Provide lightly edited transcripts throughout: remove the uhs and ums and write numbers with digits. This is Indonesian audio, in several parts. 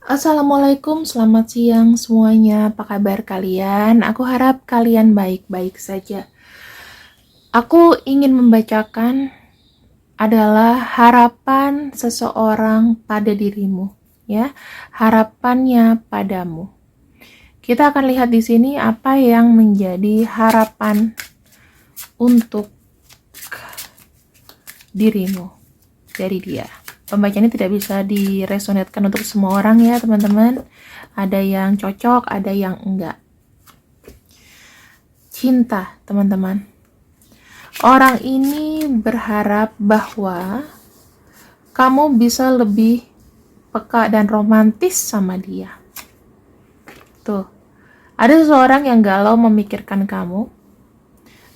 Assalamualaikum, selamat siang semuanya. Apa kabar kalian? Aku harap kalian baik-baik saja. Aku ingin membacakan adalah harapan seseorang pada dirimu, ya. Harapannya padamu. Kita akan lihat di sini apa yang menjadi harapan untuk dirimu dari dia. Pembacaan ini tidak bisa diresonetkan untuk semua orang ya teman-teman. Ada yang cocok, ada yang enggak. Cinta, teman-teman. Orang ini berharap bahwa kamu bisa lebih peka dan romantis sama dia. Tuh, ada seseorang yang galau memikirkan kamu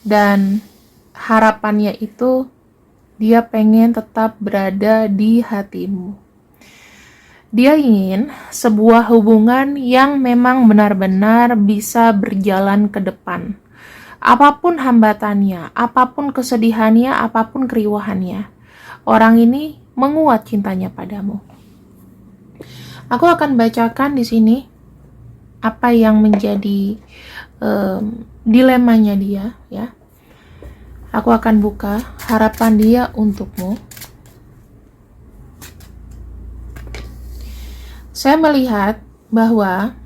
dan harapannya itu dia pengen tetap berada di hatimu. Dia ingin sebuah hubungan yang memang benar-benar bisa berjalan ke depan. Apapun hambatannya, apapun kesedihannya, apapun keriuhannya, orang ini menguat cintanya padamu. Aku akan bacakan di sini apa yang menjadi dilemanya dia, ya. Aku akan buka harapan dia untukmu. Saya melihat bahwa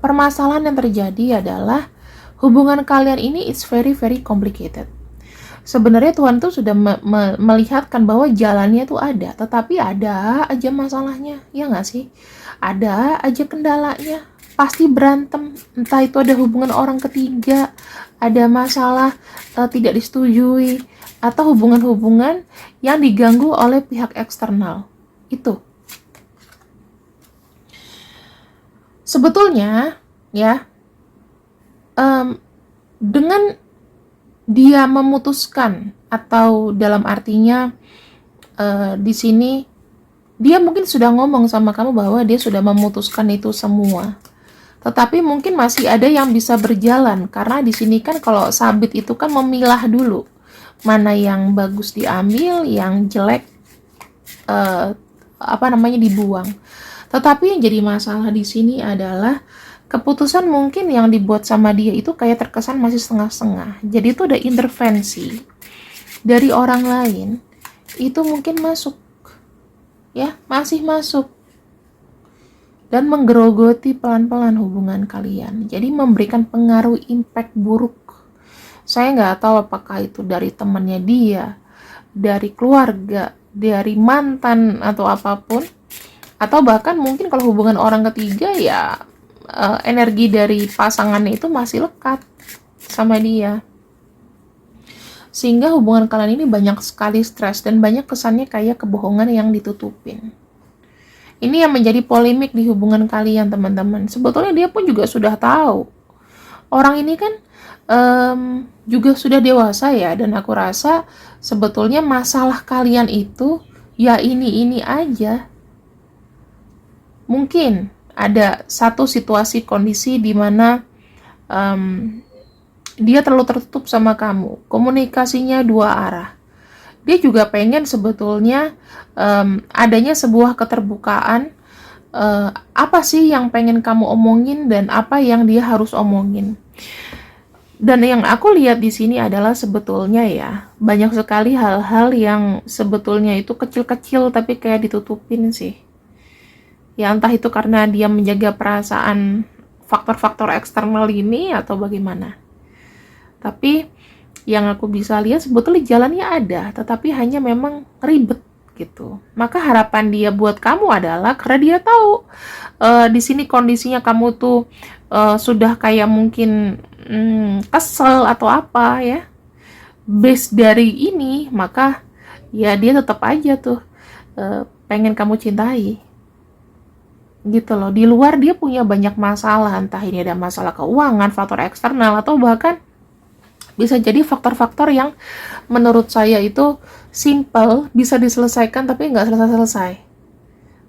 permasalahan yang terjadi adalah hubungan kalian ini is very very complicated. Sebenarnya Tuhan tuh sudah melihatkan bahwa jalannya tuh ada, tetapi ada aja masalahnya, ya nggak sih? Ada aja kendalanya, pasti berantem, entah itu ada hubungan orang ketiga, ada masalah tidak disetujui, atau hubungan-hubungan yang diganggu oleh pihak eksternal. Itu. Sebetulnya, ya, dengan dia memutuskan atau dalam artinya di sini dia mungkin sudah ngomong sama kamu bahwa dia sudah memutuskan itu semua. Tetapi mungkin masih ada yang bisa berjalan karena di sini kan kalau sabit itu kan memilah dulu mana yang bagus diambil, yang jelek dibuang. Tetapi yang jadi masalah di sini adalah keputusan mungkin yang dibuat sama dia itu kayak terkesan masih setengah-setengah. Jadi itu ada intervensi dari orang lain, itu mungkin masuk, ya, masih masuk dan menggerogoti pelan-pelan hubungan kalian. Jadi memberikan pengaruh impact buruk. Saya nggak tahu apakah itu dari temannya dia, dari keluarga, dari mantan atau apapun, atau bahkan mungkin kalau hubungan orang ketiga ya energi dari pasangannya itu masih lekat sama dia, sehingga hubungan kalian ini banyak sekali stres dan banyak kesannya kayak kebohongan yang ditutupin. Ini yang menjadi polemik di hubungan kalian, teman-teman. Sebetulnya dia pun juga sudah tahu orang ini kan juga sudah dewasa ya, dan aku rasa sebetulnya masalah kalian itu ya ini aja. Mungkin ada satu situasi kondisi di mana dia terlalu tertutup sama kamu, komunikasinya dua arah. Dia juga pengen sebetulnya adanya sebuah keterbukaan, apa sih yang pengen kamu omongin dan apa yang dia harus omongin. Dan yang aku lihat di sini adalah sebetulnya ya, banyak sekali hal-hal yang sebetulnya itu kecil-kecil tapi kayak ditutupin sih. Ya entah itu karena dia menjaga perasaan faktor-faktor eksternal ini atau bagaimana. Tapi yang aku bisa lihat sebetulnya jalannya ada, tetapi hanya memang ribet gitu. Maka harapan dia buat kamu adalah karena dia tahu di sini kondisinya kamu tuh sudah kayak mungkin kesel atau apa ya. Base dari ini, maka ya dia tetap aja tuh pengen kamu cintai. Gitu loh. Di luar dia punya banyak masalah, entah ini ada masalah keuangan, faktor eksternal, atau bahkan bisa jadi faktor-faktor yang menurut saya itu simple, bisa diselesaikan tapi nggak selesai-selesai.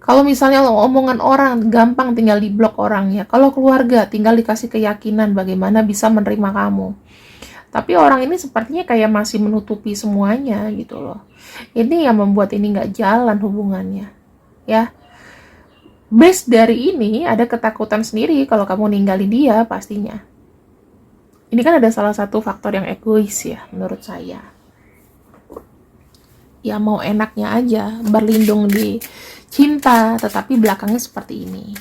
Kalau misalnya omongan orang gampang tinggal diblok orangnya, kalau keluarga tinggal dikasih keyakinan bagaimana bisa menerima kamu. Tapi orang ini sepertinya kayak masih menutupi semuanya gitu loh. Ini yang membuat ini nggak jalan hubungannya, ya. base dari ini ada ketakutan sendiri kalau kamu ninggalin dia pastinya. Ini kan ada salah satu faktor yang egois ya menurut saya. Ya mau enaknya aja berlindung di cinta, tetapi belakangnya seperti ini.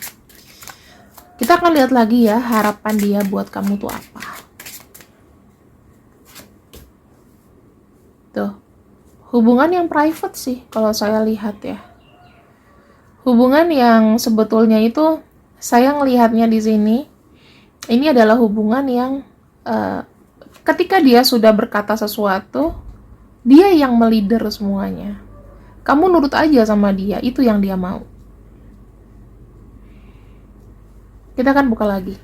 Kita akan lihat lagi ya harapan dia buat kamu tuh apa. Tuh, hubungan yang private sih kalau saya lihat ya. Hubungan yang sebetulnya itu saya ngelihatnya di sini, ini adalah hubungan yang ketika dia sudah berkata sesuatu, dia yang melider semuanya. Kamu nurut aja sama dia, itu yang dia mau. Kita akan buka lagi.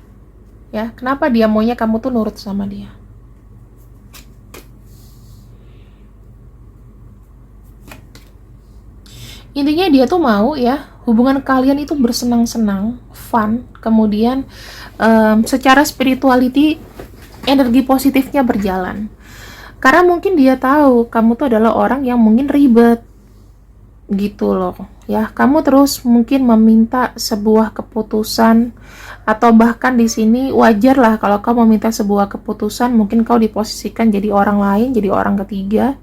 Ya, kenapa dia maunya kamu tuh nurut sama dia? Intinya dia tuh mau ya, hubungan kalian itu bersenang-senang, fun, kemudian secara spirituality, energi positifnya berjalan. Karena mungkin dia tahu kamu tuh adalah orang yang mungkin ribet gitu loh ya. Kamu terus mungkin meminta sebuah keputusan, atau bahkan di sini wajar lah kalau kamu meminta sebuah keputusan, mungkin kau diposisikan jadi orang lain, jadi orang ketiga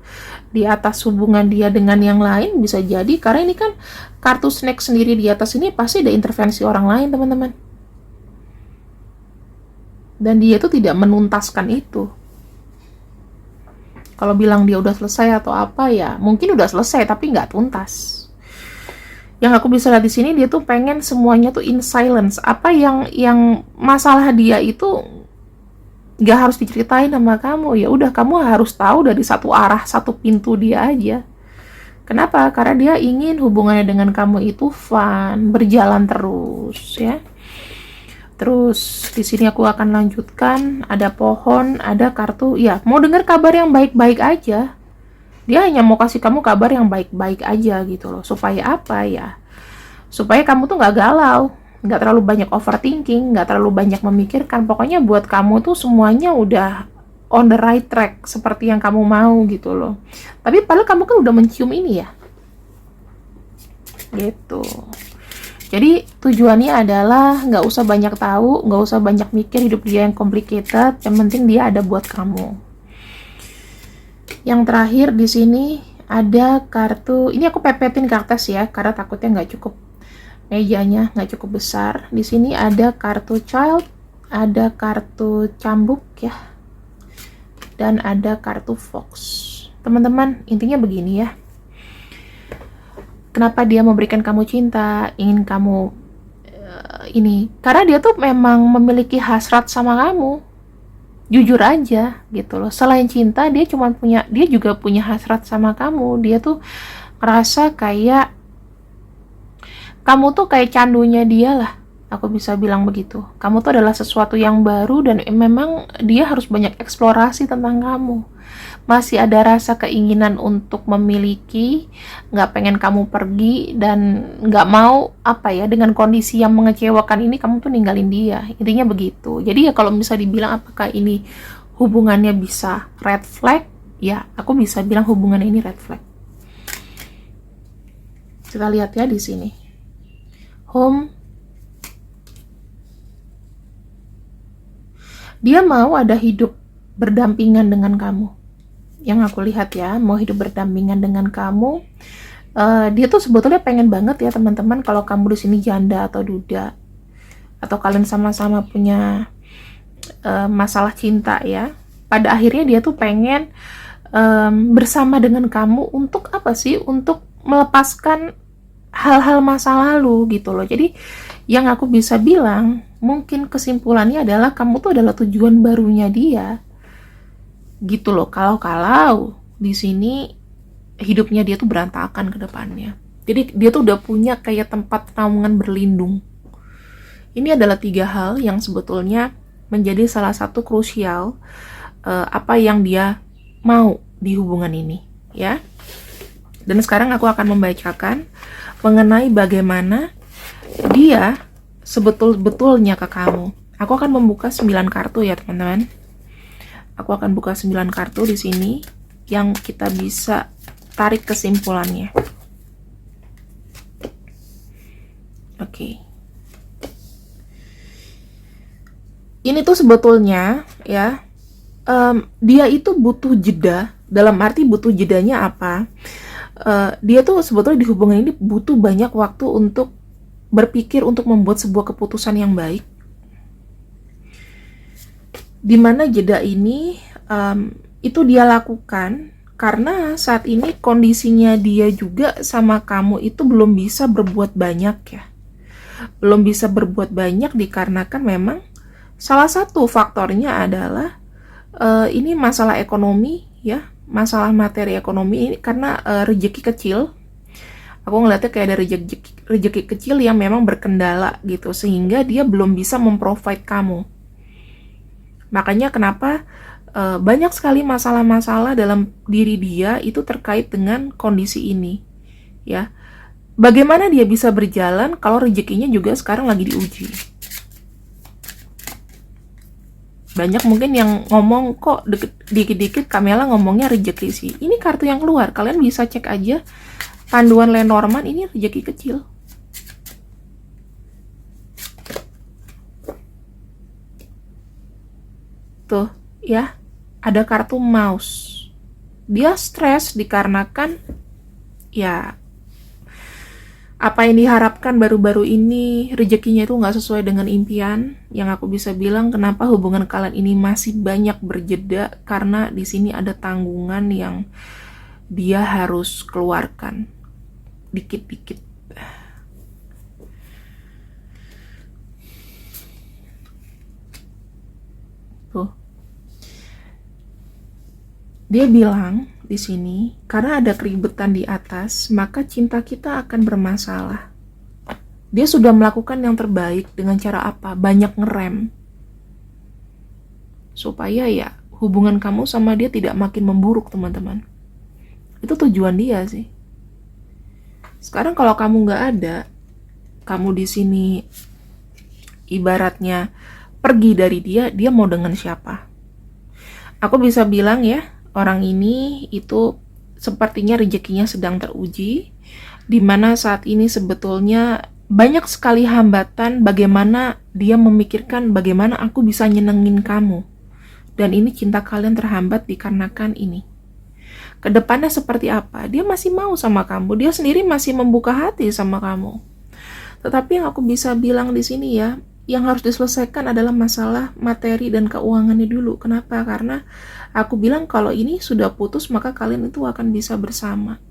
di atas hubungan dia dengan yang lain, bisa jadi karena ini kan kartu snake sendiri di atas ini pasti ada intervensi orang lain teman-teman, dan dia itu tidak menuntaskan itu. Kalau bilang dia udah selesai atau apa ya, mungkin udah selesai tapi nggak tuntas. Yang aku bisa lihat di sini dia tuh pengen semuanya tuh in silence. Apa yang masalah dia itu nggak harus diceritain sama kamu. Ya udah kamu harus tahu dari satu arah, satu pintu dia aja. Kenapa? Karena dia ingin hubungannya dengan kamu itu fun, berjalan terus ya. Terus di sini aku akan lanjutkan, ada pohon, ada kartu. Ya, mau dengar kabar yang baik-baik aja. Dia hanya mau kasih kamu kabar yang baik-baik aja gitu loh. Supaya apa ya? Supaya kamu tuh nggak galau, nggak terlalu banyak overthinking, nggak terlalu banyak memikirkan. Pokoknya buat kamu tuh semuanya udah on the right track, seperti yang kamu mau gitu loh. Tapi padahal kamu kan udah mencium ini ya. Gitu. Jadi tujuannya adalah nggak usah banyak tahu, nggak usah banyak mikir hidup dia yang complicated. Yang penting dia ada buat kamu. Yang terakhir di sini ada kartu. Ini aku pepetin kertas ya, karena takutnya nggak cukup mejanya, nggak cukup besar. Di sini ada kartu child, ada kartu cambuk ya, dan ada kartu fox. Teman-teman, intinya begini ya. Kenapa dia memberikan kamu cinta, ingin kamu ini? Karena dia tuh memang memiliki hasrat sama kamu. Jujur aja gitu loh. Selain cinta, dia juga punya hasrat sama kamu. Dia tuh ngerasa kayak kamu tuh kayak candunya dia lah. Aku bisa bilang begitu. Kamu tuh adalah sesuatu yang baru dan memang dia harus banyak eksplorasi tentang kamu. Masih ada rasa keinginan untuk memiliki, nggak pengen kamu pergi, dan nggak mau apa ya, dengan kondisi yang mengecewakan ini kamu tuh ninggalin dia. Intinya begitu. Jadi ya kalau bisa dibilang apakah ini hubungannya bisa red flag, ya aku bisa bilang hubungannya ini red flag. Kita lihat ya di sini. Home. Dia mau ada hidup berdampingan dengan kamu. Yang aku lihat ya, mau hidup berdampingan dengan kamu. Dia tuh sebetulnya pengen banget ya teman-teman, kalau kamu di sini janda atau duda, atau kalian sama-sama punya masalah cinta ya. Pada akhirnya dia tuh pengen bersama dengan kamu untuk apa sih? Untuk melepaskan hal-hal masa lalu gitu loh. Jadi yang aku bisa bilang, mungkin kesimpulannya adalah kamu tuh adalah tujuan barunya dia. Gitu loh. Kalau di sini hidupnya dia tuh berantakan ke depannya. Jadi dia tuh udah punya kayak tempat naungan berlindung. Ini adalah 3 hal yang sebetulnya menjadi salah satu krusial apa yang dia mau di hubungan ini, ya. Dan sekarang aku akan membacakan mengenai bagaimana dia sebetul-betulnya ke kamu. Aku akan membuka 9 kartu ya, teman-teman. Aku akan buka 9 kartu di sini yang kita bisa tarik kesimpulannya. Oke. Ini tuh sebetulnya ya, dia itu butuh jeda. Dalam arti butuh jedanya apa? Dia tuh sebetulnya di hubungan ini butuh banyak waktu untuk berpikir, untuk membuat sebuah keputusan yang baik. Dimana jeda ini itu dia lakukan karena saat ini kondisinya dia juga sama kamu itu belum bisa berbuat banyak ya. Belum bisa berbuat banyak dikarenakan memang salah satu faktornya adalah ini masalah ekonomi ya, masalah materi ekonomi ini karena rezeki kecil. Aku ngeliatnya kayak ada rezeki kecil yang memang berkendala gitu, sehingga dia belum bisa memprovide kamu. Makanya kenapa banyak sekali masalah-masalah dalam diri dia itu terkait dengan kondisi ini ya. Bagaimana dia bisa berjalan kalau rezekinya juga sekarang lagi diuji. Banyak mungkin yang ngomong kok dikit-dikit Kamela ngomongnya rezeki sih. Ini kartu yang keluar, kalian bisa cek aja panduan Lenormand, ini rezeki kecil. Tuh ya, ada kartu mouse. Dia stres dikarenakan ya apa yang diharapkan baru-baru ini rezekinya itu nggak sesuai dengan impian. Yang aku bisa bilang kenapa hubungan kalian ini masih banyak berjeda, karena di sini ada tanggungan yang dia harus keluarkan dikit-dikit. Tuh. Dia bilang di sini, karena ada keributan di atas, maka cinta kita akan bermasalah. Dia sudah melakukan yang terbaik dengan cara apa? Banyak ngerem. Supaya ya hubungan kamu sama dia tidak makin memburuk, teman-teman. Itu tujuan dia sih. Sekarang kalau kamu nggak ada, kamu di sini ibaratnya pergi dari dia, dia mau dengan siapa? Aku bisa bilang ya, orang ini itu sepertinya rezekinya sedang teruji, dimana saat ini sebetulnya banyak sekali hambatan bagaimana dia memikirkan bagaimana aku bisa nyenengin kamu. Dan ini cinta kalian terhambat dikarenakan ini. Kedepannya seperti apa? Dia masih mau sama kamu, dia sendiri masih membuka hati sama kamu. Tetapi yang aku bisa bilang di sini ya, yang harus diselesaikan adalah masalah materi dan keuangannya dulu. Kenapa? Karena aku bilang kalau ini sudah putus maka kalian itu akan bisa bersama.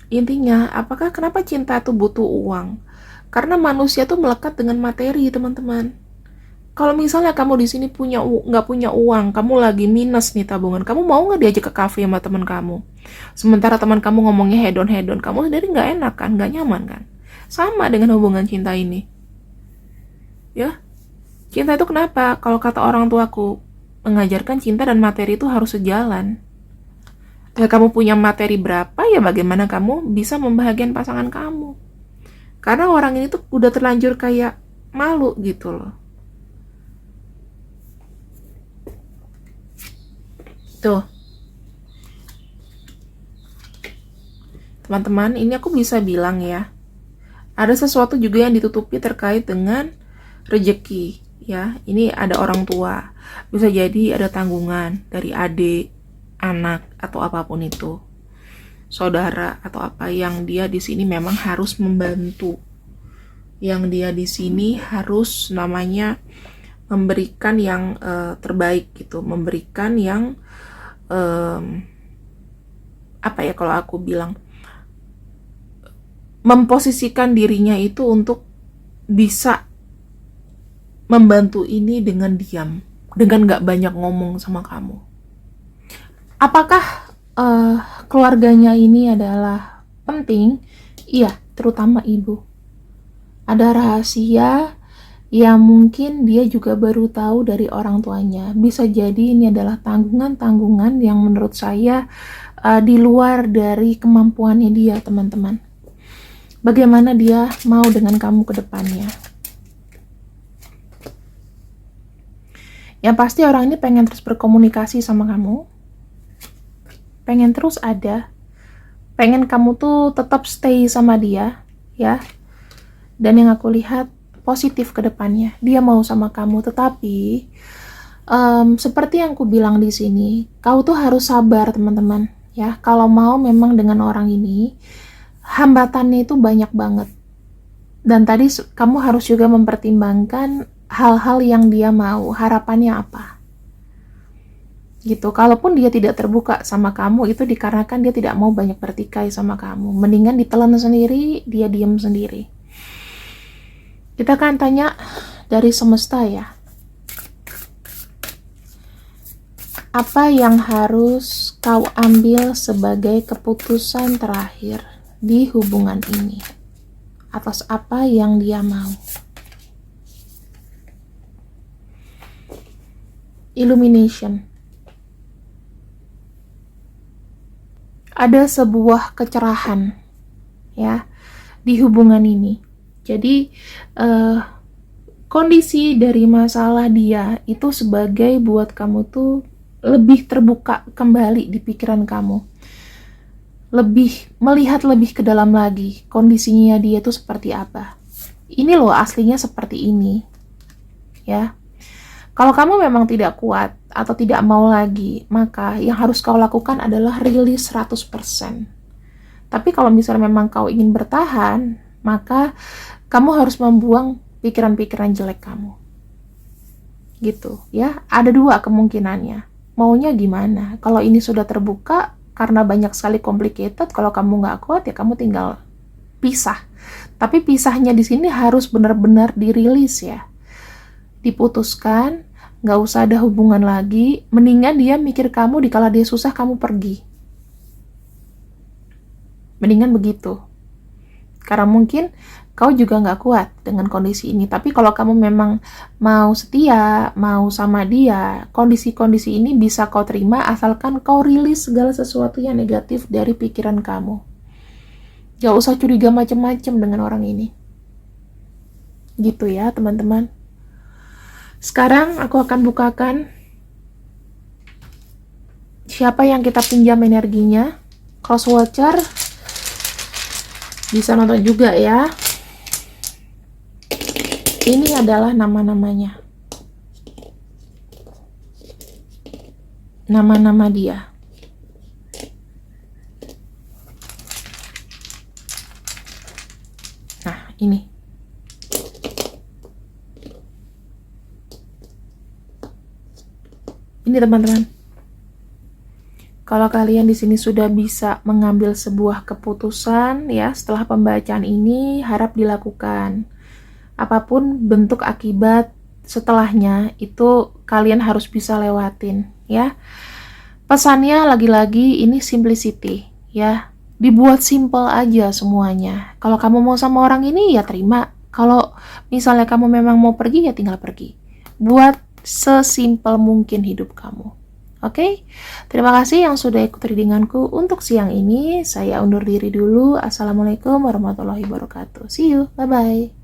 Intinya, kenapa cinta itu butuh uang? Karena manusia tuh melekat dengan materi, teman-teman. Kalau misalnya kamu di sini nggak punya uang, kamu lagi minus nih tabungan, kamu mau nggak diajak ke kafe sama teman kamu? Sementara teman kamu ngomongnya hedon, kamu sendiri nggak enak kan, nggak nyaman kan? Sama dengan hubungan cinta ini. Ya, cinta itu kenapa? Kalau kata orang tuaku, mengajarkan cinta dan materi itu harus sejalan. Ya, kamu punya materi berapa, ya bagaimana kamu bisa membahagiakan pasangan kamu. Karena orang ini tuh udah terlanjur kayak malu gitu loh. Tuh. Teman-teman, ini aku bisa bilang ya, ada sesuatu juga yang ditutupi terkait dengan rezeki ya. Ini ada orang tua, bisa jadi ada tanggungan dari adik, anak atau apapun itu, saudara atau apa, yang dia di sini memang harus membantu, yang dia di sini harus namanya memberikan yang terbaik gitu, memberikan yang apa ya kalau aku bilang, memposisikan dirinya itu untuk bisa membantu ini dengan diam, dengan gak banyak ngomong sama kamu. Apakah keluarganya ini adalah penting? Iya, terutama ibu. Ada rahasia yang mungkin dia juga baru tahu dari orang tuanya. Bisa jadi ini adalah tanggungan-tanggungan yang menurut saya di luar dari kemampuannya dia, teman-teman. Bagaimana dia mau dengan kamu ke depannya? Yang pasti orang ini pengen terus berkomunikasi sama kamu, pengen terus ada, pengen kamu tuh tetap stay sama dia, ya. Dan yang aku lihat positif ke depannya. Dia mau sama kamu, tetapi seperti yang aku bilang di sini, kau tuh harus sabar teman-teman. Ya, kalau mau memang dengan orang ini, hambatannya itu banyak banget. Dan tadi kamu harus juga mempertimbangkan hal-hal yang dia mau, harapannya apa. Gitu. Kalaupun dia tidak terbuka sama kamu, itu dikarenakan dia tidak mau banyak bertikai sama kamu. Mendingan ditelan sendiri, dia diam sendiri. Kita akan tanya dari semesta ya. Apa yang harus kau ambil sebagai keputusan terakhir di hubungan ini? Atas apa yang dia mau? Illumination. Ada sebuah kecerahan ya di hubungan ini. Jadi kondisi dari masalah dia itu sebagai buat kamu tuh lebih terbuka kembali di pikiran kamu, lebih melihat lebih ke dalam lagi kondisinya dia tuh seperti apa. Ini loh aslinya seperti ini ya. Kalau kamu memang tidak kuat atau tidak mau lagi, maka yang harus kau lakukan adalah rilis 100%. Tapi kalau misalnya memang kau ingin bertahan, maka kamu harus membuang pikiran-pikiran jelek kamu. Gitu ya. Ada dua kemungkinannya. Maunya gimana? Kalau ini sudah terbuka, karena banyak sekali complicated, kalau kamu nggak kuat ya kamu tinggal pisah. Tapi pisahnya di sini harus benar-benar dirilis ya. Diputuskan, nggak usah ada hubungan lagi, mendingan dia mikir kamu dikala dia susah kamu pergi. Mendingan begitu. Karena mungkin kau juga nggak kuat dengan kondisi ini. Tapi kalau kamu memang mau setia, mau sama dia, kondisi-kondisi ini bisa kau terima asalkan kau rilis segala sesuatu yang negatif dari pikiran kamu. Gak usah curiga macam-macam dengan orang ini. Gitu ya teman-teman. Sekarang aku akan bukakan siapa yang kita pinjam energinya. Cross watcher bisa nonton juga ya. Ini adalah nama-namanya. Nama-nama dia. Nah, ini. Ini teman-teman. Kalau kalian di sini sudah bisa mengambil sebuah keputusan ya, setelah pembacaan ini harap dilakukan. Apapun bentuk akibat setelahnya itu kalian harus bisa lewatin ya. Pesannya lagi-lagi ini simplicity ya. Dibuat simple aja semuanya. Kalau kamu mau sama orang ini ya terima. Kalau misalnya kamu memang mau pergi ya tinggal pergi. Buat sesimpel mungkin hidup kamu. Oke? Terima kasih yang sudah ikut readinganku untuk siang ini. Saya undur diri dulu. Assalamualaikum warahmatullahi wabarakatuh. See you. Bye-bye.